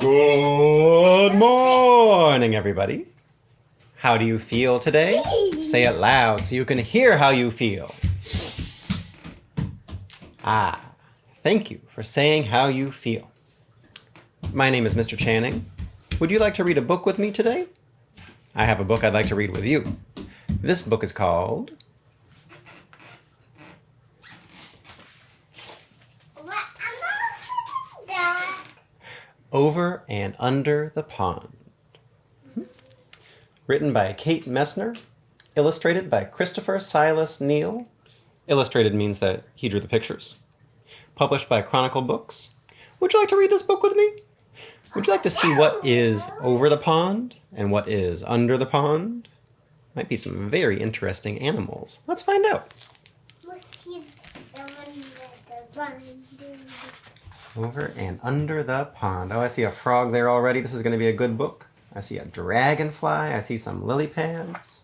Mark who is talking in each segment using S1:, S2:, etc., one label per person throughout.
S1: Good morning, everybody. How do you feel today? Say it loud so you can hear how you feel. Thank you for saying how you feel. My name is Mr. Channing. Would you like to read a book with me today? I have a book I'd like to read with you. This book is called Over and Under the Pond. Written by Kate Messner, illustrated by Christopher Silas Neal. Illustrated means that he drew the pictures. Published by Chronicle Books. Would you like to read this book with me? Would you like to see what is over the pond and what is under the pond? Might be some very interesting animals. Let's find out. Over and under the pond. Oh, I see a frog there already. This is going to be a good book. I see a dragonfly. I see some lily pads.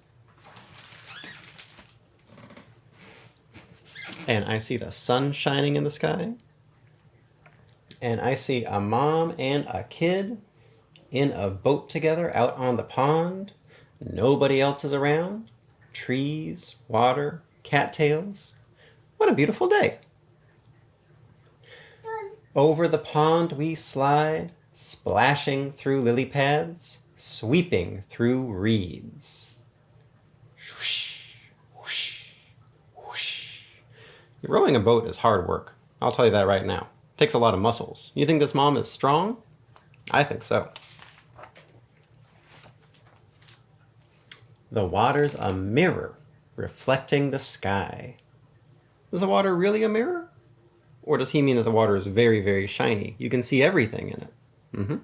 S1: And I see the sun shining in the sky. And I see a mom and a kid in a boat together out on the pond. Nobody else is around. Trees, water, cattails. What a beautiful day. Over the pond we slide, splashing through lily pads, sweeping through reeds. Whoosh, whoosh, whoosh. Rowing a boat is hard work. I'll tell you that right now. It takes a lot of muscles. You think this mom is strong? I think so. The water's a mirror reflecting the sky. Is the water really a mirror? Or does he mean that the water is very, very shiny? You can see everything in it.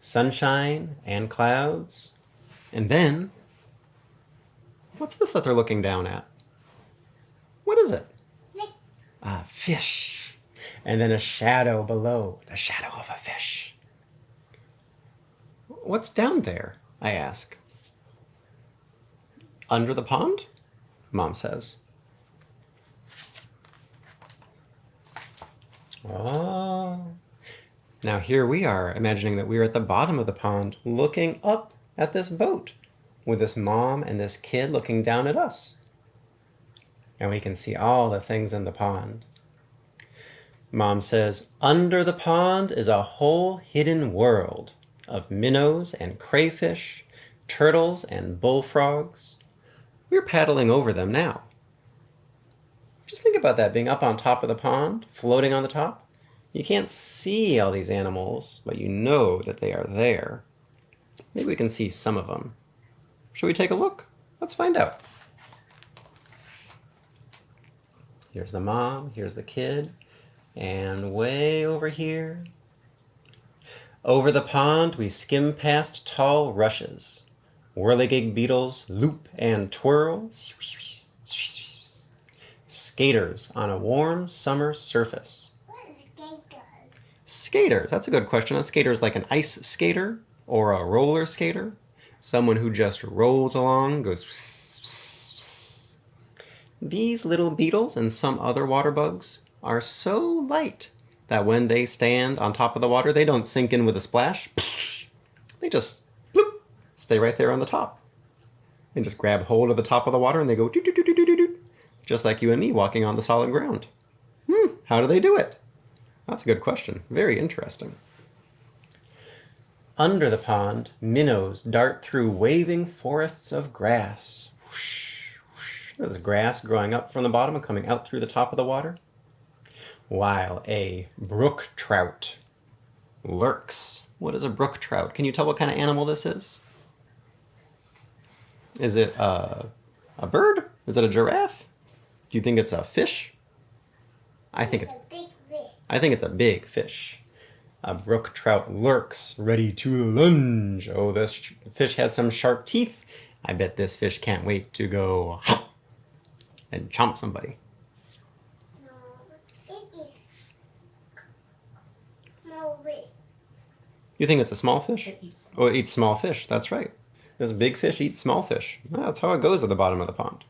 S1: Sunshine and clouds. And then, what's this that they're looking down at? What is it? A fish. And then a shadow below, the shadow of a fish. What's down there? I ask. Under the pond? Mom says. Oh. Now here we are, imagining that we are at the bottom of the pond, looking up at this boat, with this mom and this kid looking down at us. And we can see all the things in the pond. Mom says, under the pond is a whole hidden world of minnows and crayfish, turtles and bullfrogs. We're paddling over them now. Just think about that, being up on top of the pond, floating on the top. You can't see all these animals, but you know that they are there. Maybe we can see some of them. Shall we take a look? Let's find out. Here's the mom, here's the kid, and way over here. Over the pond, we skim past tall rushes. Whirligig beetles loop and twirl. Skaters on a warm summer surface.
S2: What is skaters?
S1: Skaters, that's a good question. A skater is like an ice skater or a roller skater. Someone who just rolls along, goes pss, pss, pss. These little beetles and some other water bugs are so light that when they stand on top of the water, they don't sink in with a splash. They just bloop, stay right there on the top. They just grab hold of the top of the water and they go doo doo doo doo doo doo. Just like you and me walking on the solid ground. How do they do it? That's a good question. Very interesting. Under the pond, minnows dart through waving forests of grass. Whoosh, whoosh. There's grass growing up from the bottom and coming out through the top of the water. While a brook trout lurks. What is a brook trout? Can you tell what kind of animal this is? Is it a bird? Is it a giraffe? Do you think it's a fish? I think it's
S2: a big fish.
S1: I think it's a big fish. A brook trout lurks, ready to lunge. Oh, this fish has some sharp teeth. I bet this fish can't wait to go and chomp somebody.
S2: No, it is small fish.
S1: You think it's a small fish?
S3: It eats.
S1: Oh, it eats small fish. That's right. This big fish eats small fish. That's how it goes at the bottom of the pond.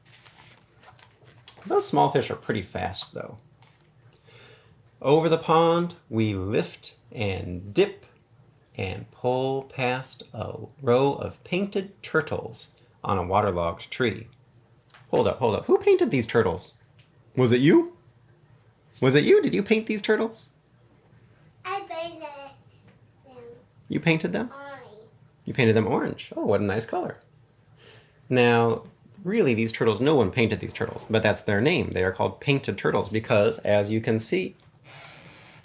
S1: Those small fish are pretty fast, though. Over the pond, we lift and dip and pull past a row of painted turtles on a waterlogged tree. Hold up. Who painted these turtles? Was it you? Was it you? Did you paint these turtles?
S2: I painted them
S1: You painted them?
S2: orange.
S1: You painted them orange. Oh, what a nice color. Now, really, these turtles, no one painted these turtles, but that's their name. They are called painted turtles because, as you can see,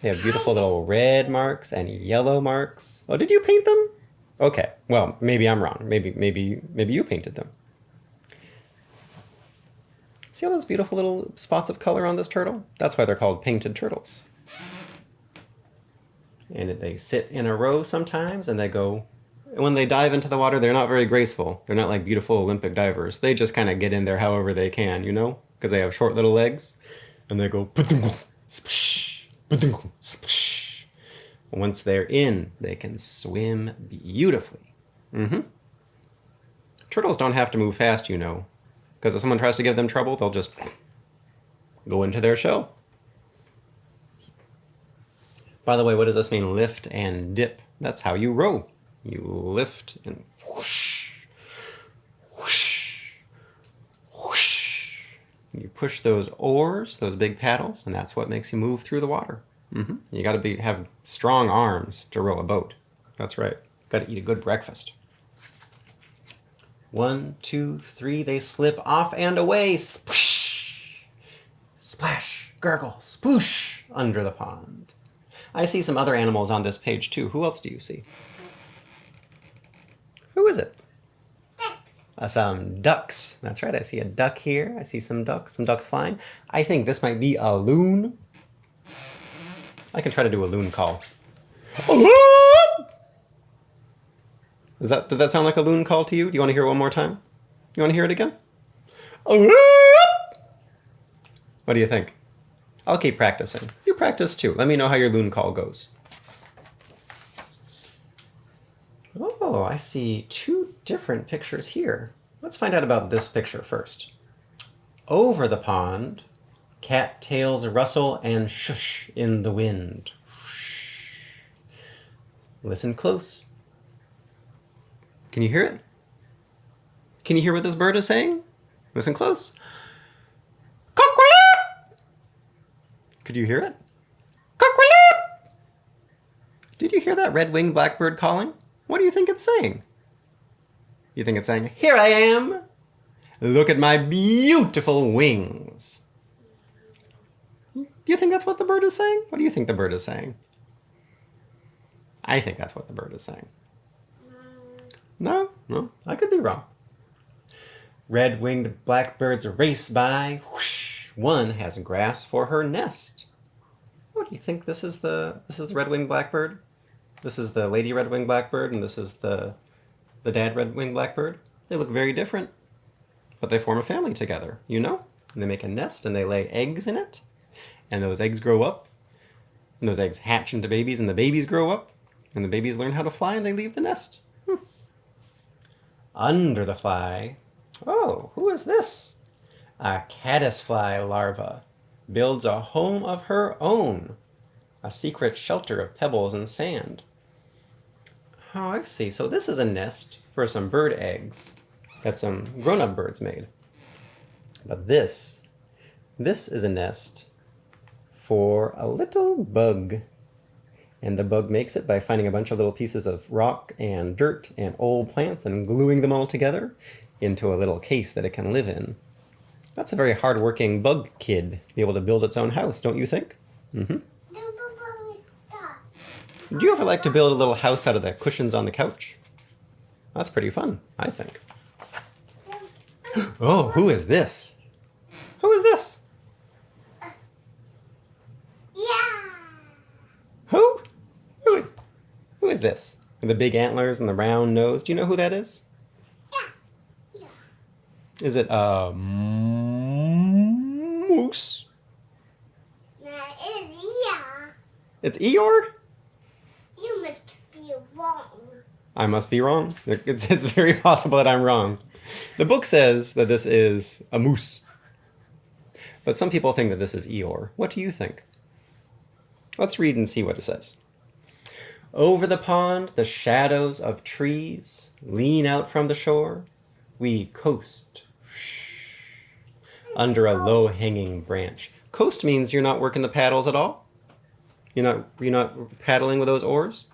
S1: they have beautiful little red marks and yellow marks. Oh, did you paint them? Okay, well, maybe I'm wrong. Maybe you painted them. See all those beautiful little spots of color on this turtle? That's why they're called painted turtles. And they sit in a row sometimes, and they go. When they dive into the water, they're not very graceful. They're not like beautiful Olympic divers. They just kind of get in there however they can, you know? Because they have short little legs. And they go, splish, splish. Once they're in, they can swim beautifully. Turtles don't have to move fast, you know. Because if someone tries to give them trouble, they'll just go into their shell. By the way, what does this mean, lift and dip? That's how you row. You lift and whoosh, whoosh, whoosh. You push those oars, those big paddles, and that's what makes you move through the water. You got to have strong arms to row a boat. That's right. Got to eat a good breakfast. 1, 2, 3, they slip off and away. Splish, splash, gurgle, sploosh, under the pond. I see some other animals on this page too. Who else do you see? Who is it? Some ducks. That's right. I see a duck here. I see some ducks flying. I think this might be a loon. I can try to do a loon call. Did that sound like a loon call to you? Do you want to hear it one more time? You want to hear it again? What do you think? I'll keep practicing. You practice too. Let me know how your loon call goes. Oh, I see 2 different pictures here. Let's find out about this picture first. Over the pond, cattails rustle and shush in the wind. Listen close. Can you hear it? Can you hear what this bird is saying? Listen close. Could you hear it? Did you hear that red-winged blackbird calling? What do you think it's saying? You think it's saying, "Here I am! Look at my beautiful wings." Do you think that's what the bird is saying? What do you think the bird is saying? I think that's what the bird is saying. No, I could be wrong. Red-winged blackbirds race by. Whoosh, one has grass for her nest. What do you think? This is the red-winged blackbird. This is the lady red-winged blackbird, and this is the dad red-winged blackbird. They look very different, but they form a family together, you know? And they make a nest, and they lay eggs in it, and those eggs grow up, and those eggs hatch into babies, and the babies grow up, and the babies learn how to fly, and they leave the nest. Under the fly. Oh, who is this? A caddisfly larva builds a home of her own, a secret shelter of pebbles and sand. Oh, I see. So this is a nest for some bird eggs that some grown-up birds made. But this is a nest for a little bug. And the bug makes it by finding a bunch of little pieces of rock and dirt and old plants and gluing them all together into a little case that it can live in. That's a very hard-working bug kid to be able to build its own house, don't you think? Do you ever like to build a little house out of the cushions on the couch? That's pretty fun, I think. Oh, who is this? Who is this? Who? Who is this? With the big antlers and the round nose. Do you know who that is?
S2: Yeah.
S1: Is it a moose?
S2: No, it's yeah.
S1: It's Eeyore?
S2: You must be wrong.
S1: I must be wrong. It's very possible that I'm wrong. The book says that this is a moose. But some people think that this is Eeyore. What do you think? Let's read and see what it says. Over the pond, the shadows of trees lean out from the shore. We coast under a low-hanging branch. Coast means you're not working the paddles at all. You're not paddling with those oars.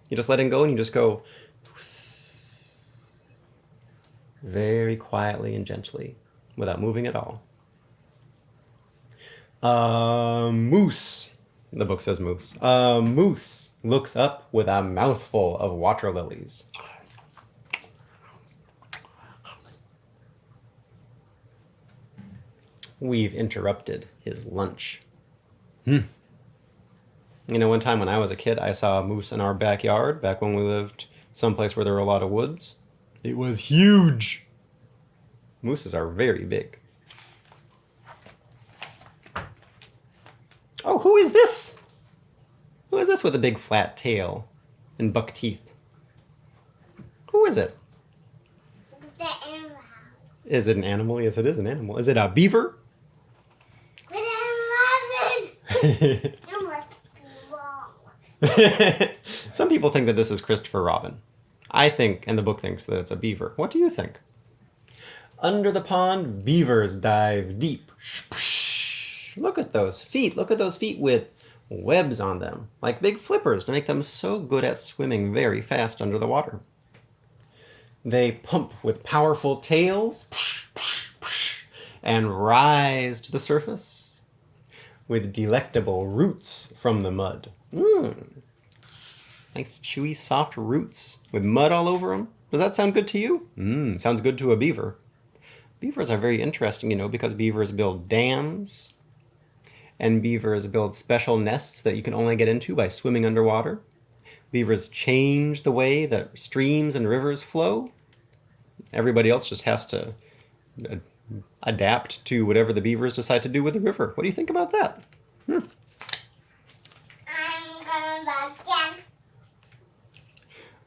S1: You're just letting go, and you just go very quietly and gently without moving at all. Moose. The book says moose. Moose looks up with a mouthful of water lilies. We've interrupted his lunch. You know, one time when I was a kid, I saw a moose in our backyard back when we lived someplace where there were a lot of woods. It was huge. Mooses are very big. Oh, who is this? Who is this with a big flat tail and buck teeth? Who is it?
S2: The animal.
S1: Is it an animal? Yes, it is an animal. Is it a beaver?
S2: You must be wrong.
S1: Some people think that this is Christopher Robin. I think, and the book thinks, that it's a beaver. What do you think? Under the pond, beavers dive deep. Look at those feet. Look at those feet with webs on them, like big flippers to make them so good at swimming very fast under the water. They pump with powerful tails and rise to the surface with delectable roots from the mud. Nice chewy, soft roots with mud all over them. Does that sound good to you? Sounds good to a beaver. Beavers are very interesting, you know, because beavers build dams, and beavers build special nests that you can only get into by swimming underwater. Beavers change the way that streams and rivers flow. Everybody else just has to adapt to whatever the beavers decide to do with the river. What do you think about that?
S2: I'm going back again.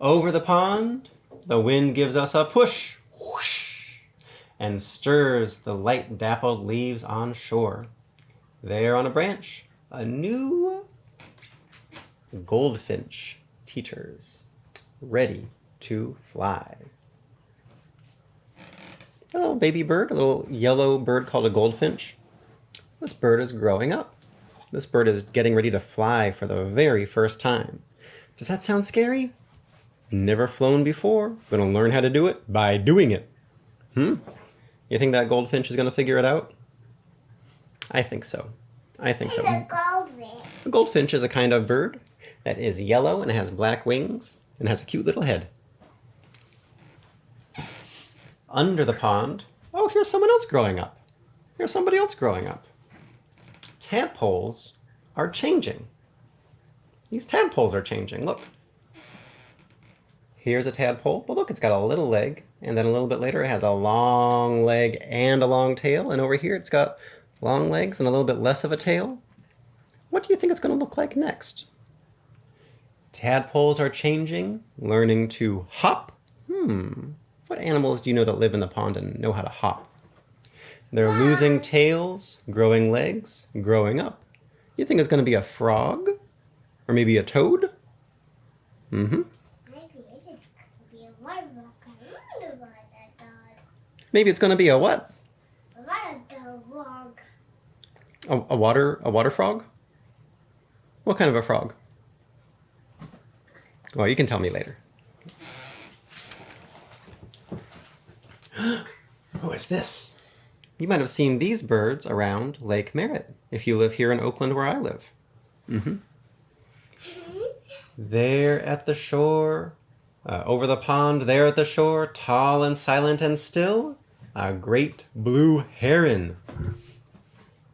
S1: Over the pond, the wind gives us a push, whoosh, and stirs the light dappled leaves on shore. There on a branch, a new goldfinch teeters, ready to fly. A little baby bird, a little yellow bird called a goldfinch. This bird is growing up. This bird is getting ready to fly for the very first time. Does that sound scary? Never flown before. Gonna learn how to do it by doing it. You think that goldfinch is gonna figure it out? I think so.
S2: It's a goldfish.
S1: A goldfinch is a kind of bird that is yellow and has black wings and has a cute little head. Under the pond, oh, here's someone else growing up. Here's somebody else growing up. Tadpoles are changing. These tadpoles are changing. Look. Here's a tadpole. Well, look, it's got a little leg, and then a little bit later it has a long leg and a long tail, and over here it's got long legs and a little bit less of a tail. What do you think it's going to look like next? Tadpoles are changing, learning to hop. What animals do you know that live in the pond and know how to hop? They're losing tails, growing legs, growing up. You think it's going to be a frog? Or maybe a toad?
S2: Maybe it's going to be a water rock. I wonder why that dog.
S1: Maybe it's going to be a what?
S2: A water rock.
S1: A water frog? What kind of a frog? Well, you can tell me later. Who is this? You might have seen these birds around Lake Merritt if you live here in Oakland where I live. There at the shore, over the pond, there at the shore, tall and silent and still, a great blue heron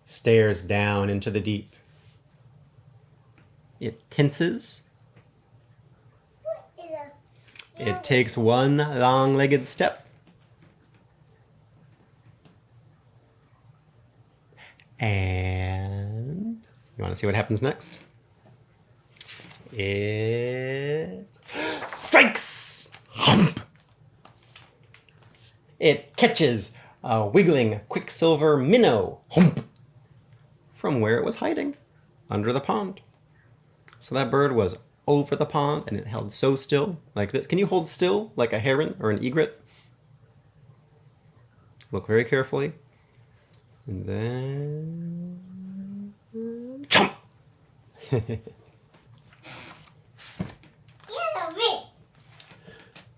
S1: stares down into the deep. It tenses. It takes one long-legged step. And you want to see what happens next? It strikes! Hump! It catches a wiggling quicksilver minnow, hump, from where it was hiding, under the pond. So that bird was over the pond, and it held so still, like this. Can you hold still like a heron or an egret? Look very carefully. And then... Chomp!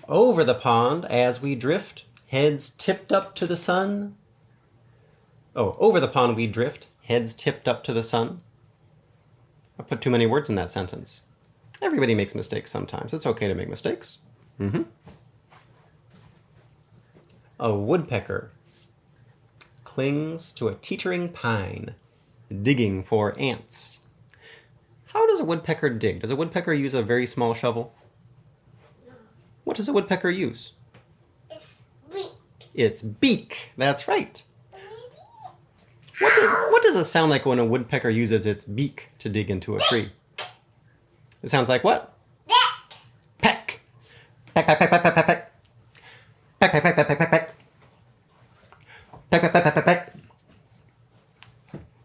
S1: Over the pond as we drift, heads tipped up to the sun. Oh, over the pond we drift, heads tipped up to the sun. I put too many words in that sentence. Everybody makes mistakes sometimes. It's okay to make mistakes. A woodpecker clings to a teetering pine, digging for ants. How does a woodpecker dig? Does a woodpecker use a very small shovel?
S2: No.
S1: What does a woodpecker use?
S2: It's beak.
S1: Its beak. That's right. What does it sound like when a woodpecker uses its beak to dig into a tree? It sounds like what? Peck. Peck, peck, peck, peck, peck, peck, peck. Peck, peck, peck, peck, peck, peck, peck. Peck, peck, peck, peck, peck, peck.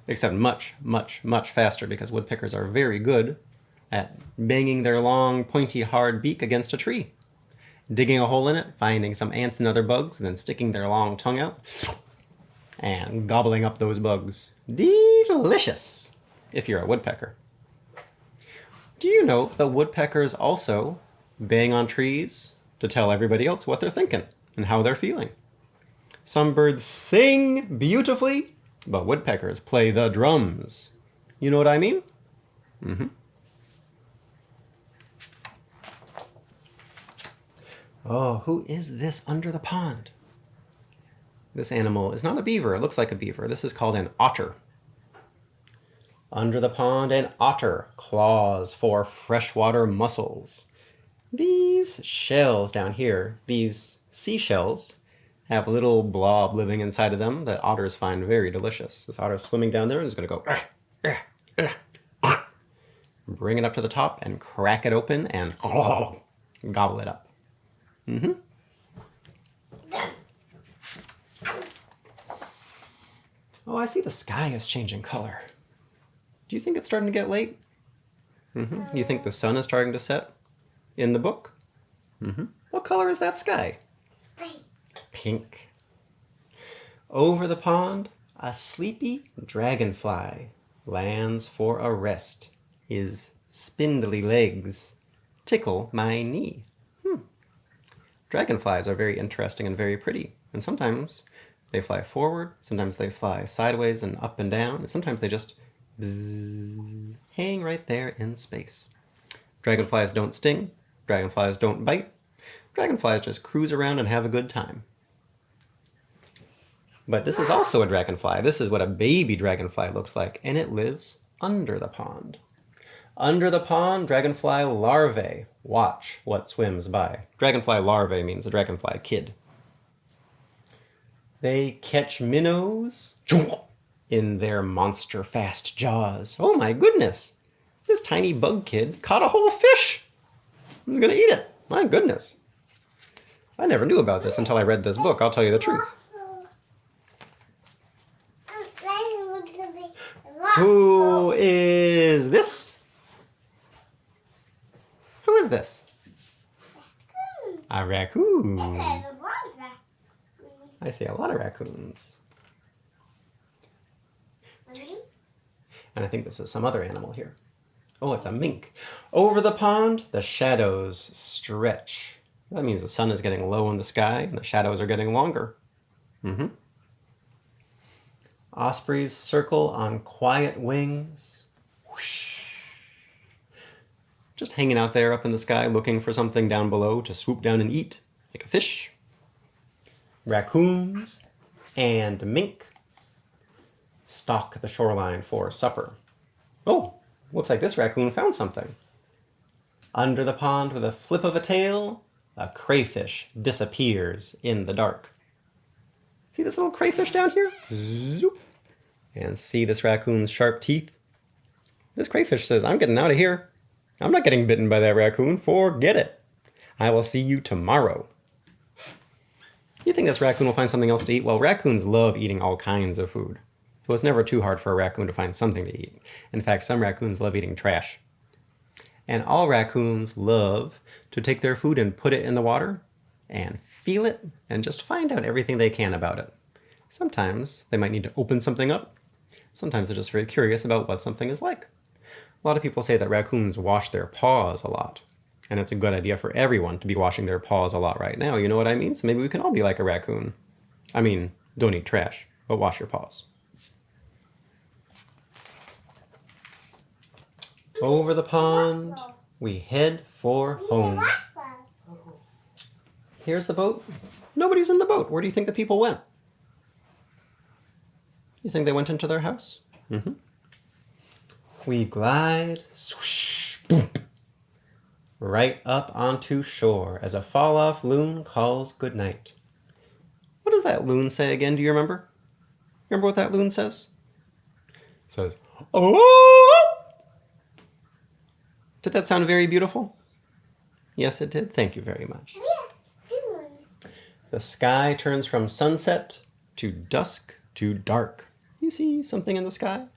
S1: Except much, much, much faster because woodpeckers are very good at banging their long, pointy, hard beak against a tree. Digging a hole in it, finding some ants and other bugs, and then sticking their long tongue out and gobbling up those bugs. Delicious, if you're a woodpecker. Do you know that woodpeckers also bang on trees to tell everybody else what they're thinking and how they're feeling? Some birds sing beautifully, but woodpeckers play the drums. You know what I mean? Oh, who is this under the pond? This animal is not a beaver. It looks like a beaver. This is called an otter. Under the pond, an otter claws for freshwater mussels. These shells down here, these seashells, have a little blob living inside of them that otters find very delicious. This otter is swimming down there and is going to go... bring it up to the top and crack it open and gobble it up. Oh, I see the sky is changing color. Do you think it's starting to get late? You think the sun is starting to set in the book? What color is that sky? Pink. Over the pond, a sleepy dragonfly lands for a rest. His spindly legs tickle my knee. Dragonflies are very interesting and very pretty, and sometimes they fly forward, sometimes they fly sideways and up and down, and sometimes they just bzzz, hang right there in space. Dragonflies don't sting, dragonflies don't bite, dragonflies just cruise around and have a good time. But this is also a dragonfly. This is what a baby dragonfly looks like, and it lives under the pond. Under the pond, dragonfly larvae watch what swims by. Dragonfly larvae means a dragonfly kid. They catch minnows in their monster fast jaws. Oh my goodness! This tiny bug kid caught a whole fish! He's gonna eat it! My goodness! I never knew about this until I read this book, I'll tell you the truth. Who is this? Who is this? A raccoon. I see a lot of raccoons. And I think this is some other animal here. Oh, it's a mink. Over the pond, the shadows stretch. That means the sun is getting low in the sky and the shadows are getting longer. Ospreys circle on quiet wings. Whoosh. Just hanging out there up in the sky looking for something down below to swoop down and eat, like a fish. Raccoons and mink stalk the shoreline for supper. Oh, looks like this raccoon found something. Under the pond with a flip of a tail, a crayfish disappears in the dark. See this little crayfish down here? Zoop. And see this raccoon's sharp teeth? This crayfish says, I'm getting out of here. I'm not getting bitten by that raccoon. Forget it. I will see you tomorrow. You think this raccoon will find something else to eat? Well, raccoons love eating all kinds of food. So it's never too hard for a raccoon to find something to eat. In fact, some raccoons love eating trash. And all raccoons love to take their food and put it in the water and feel it and just find out everything they can about it. Sometimes they might need to open something up. Sometimes they're just very curious about what something is like. A lot of people say that raccoons wash their paws a lot. And it's a good idea for everyone to be washing their paws a lot right now. You know what I mean? So maybe we can all be like a raccoon. I mean, don't eat trash, but wash your paws. Over the pond, we head for home. Here's the boat. Nobody's in the boat. Where do you think the people went? You think they went into their house? Mm-hmm. We glide, swoosh, boom, right up onto shore as a fall-off loon calls goodnight. What does that loon say again? Do you remember? Remember what that loon says? It says, "Oh!" Did that sound very beautiful? Yes, it did. Thank you very much. The sky turns from sunset to dusk to dark. You see something in the sky?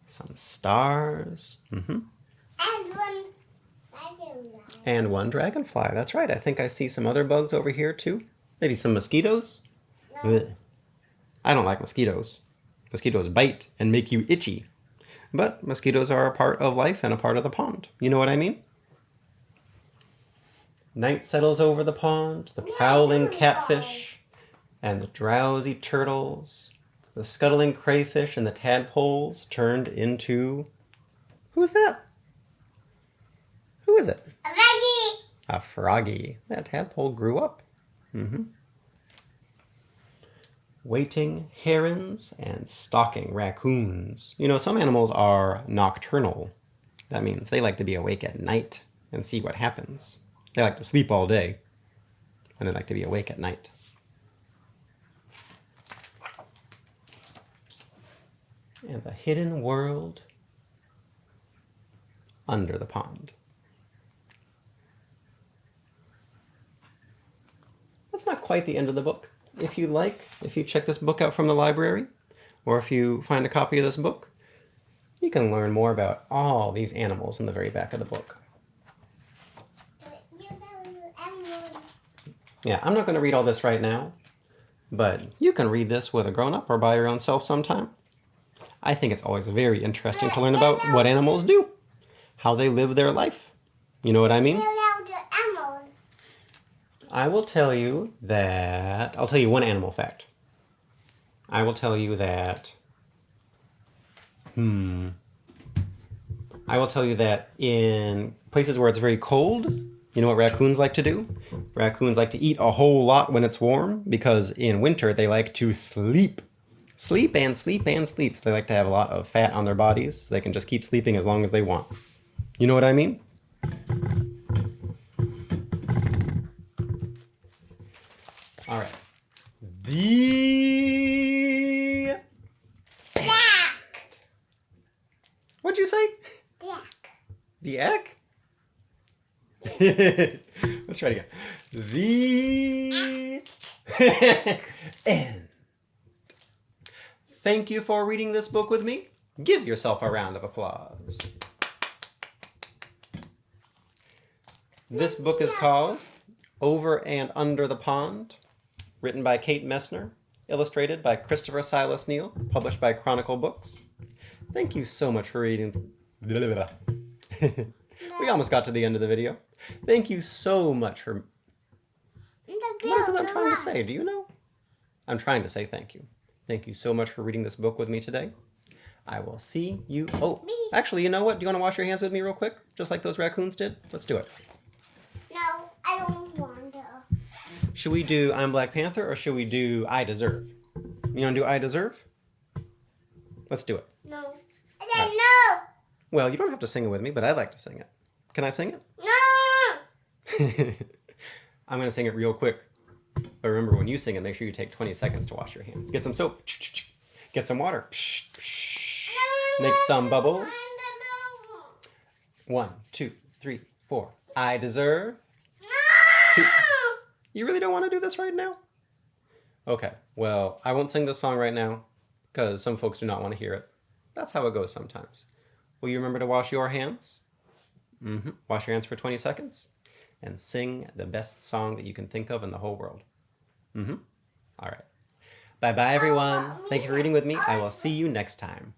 S1: Some stars. Mm-hmm. And one dragonfly. That's right. I think I see some other bugs over here too. Maybe some mosquitoes. No. I don't like mosquitoes. Mosquitoes bite and make you itchy. But mosquitoes are a part of life and a part of the pond. You know what I mean? Night settles over the pond, the prowling catfish, and the drowsy turtles, the scuttling crayfish, and the tadpoles turned into... Who's that? Who is it?
S2: A froggy.
S1: A froggy. That tadpole grew up. Mm-hmm. Waiting herons and stalking raccoons. You know, some animals are nocturnal. That means they like to be awake at night and see what happens. They like to sleep all day, and they like to be awake at night. And the hidden world under the pond. That's not quite the end of the book. If you check this book out from the library, or if you find a copy of this book, you can learn more about all these animals in the very back of the book. Yeah, I'm not going to read all this right now, but you can read this with a grown-up or by your own self sometime. I think it's always very interesting to learn about what animals do, how they live their life. You know what I mean? I will tell you that... I'll tell you one animal fact. I will tell you that... I will tell you that in places where it's very cold, you know what raccoons like to do? Raccoons like to eat a whole lot when it's warm because in winter they like to sleep. Sleep and sleep and sleep. So they like to have a lot of fat on their bodies so they can just keep sleeping as long as they want. You know what I mean? All right. The...
S2: Yak.
S1: What'd you say?
S2: Yak.
S1: The egg? Let's try it again. The end. Thank you for reading this book with me. Give yourself a round of applause. This book is called Over and Under the Pond, written by Kate Messner, illustrated by Christopher Silas Neal, published by Chronicle Books. Thank you so much for reading. We almost got to the end of the video. Thank you so much for... What is it I'm trying to say? Do you know? I'm trying to say thank you. Thank you so much for reading this book with me today. I will see you... Oh, actually, you know what? Do you want to wash your hands with me real quick? Just like those raccoons did? Let's do it.
S2: No, I don't want to.
S1: Should we do I'm Black Panther or should we do I Deserve? You want to do I Deserve? Let's do it.
S2: No. I said no.
S1: Well, you don't have to sing it with me, but I'd like to sing it. Can I sing it?
S2: No.
S1: I'm going to sing it real quick. But remember, when you sing it, make sure you take 20 seconds to wash your hands. Get some soap. Get some water. Make some bubbles. 1, 2, 3, 4. I deserve.
S2: No.
S1: 2. You really don't want to do this right now? Okay, well, I won't sing this song right now because some folks do not want to hear it. That's how it goes sometimes. Will you remember to wash your hands? Wash your hands for 20 seconds and sing the best song that you can think of in the whole world. All right. Bye-bye, everyone. Thank you for reading with me. I will see you next time.